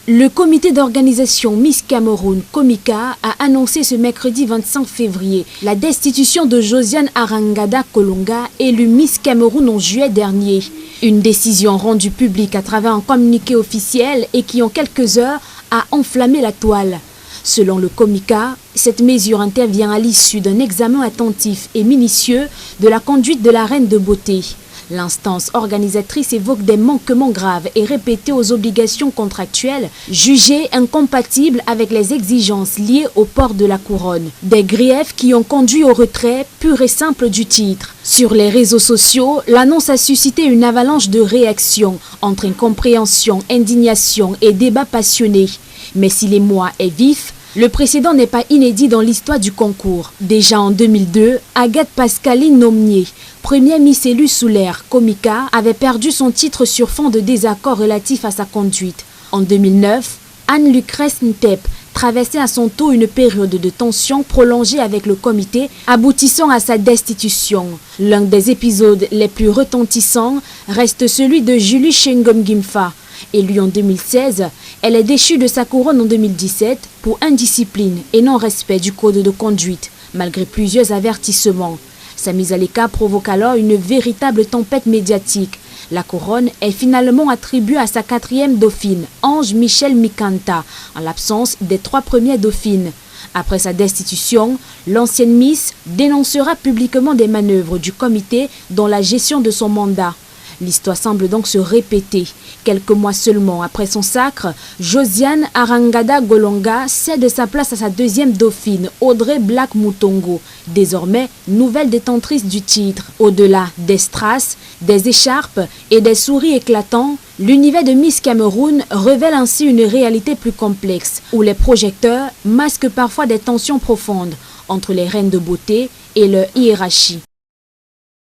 Le comité d'organisation Miss Cameroun, Comika, a annoncé ce mercredi 25 février la destitution de Josiane Arangada Kolonga, élue Miss Cameroun en juillet dernier. Une décision rendue publique à travers un communiqué officiel et qui en quelques heures a enflammé la toile. Selon le Comika, cette mesure intervient à l'issue d'un examen attentif et minutieux de la conduite de la reine de beauté. L'instance organisatrice évoque des manquements graves et répétés aux obligations contractuelles jugées incompatibles avec les exigences liées au port de la couronne. Des griefs qui ont conduit au retrait pur et simple du titre. Sur les réseaux sociaux, l'annonce a suscité une avalanche de réactions entre incompréhension, indignation et débats passionnés. Mais si l'émoi est vif, le précédent n'est pas inédit dans l'histoire du concours. Déjà en 2002, Agathe Pascaline Nomnier, première Miss élue sous l'ère Comika, avait perdu son titre sur fond de désaccords relatifs à sa conduite. En 2009, Anne-Lucrèce Ntep traversait à son tour une période de tension prolongée avec le comité, aboutissant à sa destitution. L'un des épisodes les plus retentissants reste celui de Julie Shengom Gimfa. Élue en 2016, elle est déchue de sa couronne en 2017 pour indiscipline et non-respect du code de conduite, malgré plusieurs avertissements. Sa mise à l'écart provoque alors une véritable tempête médiatique. La couronne est finalement attribuée à sa quatrième dauphine, Ange Michel Mikanta, en l'absence des trois premières dauphines. Après sa destitution, l'ancienne Miss dénoncera publiquement des manœuvres du comité dans la gestion de son mandat. L'histoire semble donc se répéter. Quelques mois seulement après son sacre, Josiane Arangada Kolonga cède sa place à sa deuxième dauphine, Audrey Black Mutongo, désormais nouvelle détentrice du titre. Au-delà des strass, des écharpes et des souris éclatants, l'univers de Miss Cameroun révèle ainsi une réalité plus complexe, où les projecteurs masquent parfois des tensions profondes entre les reines de beauté et leur hiérarchie.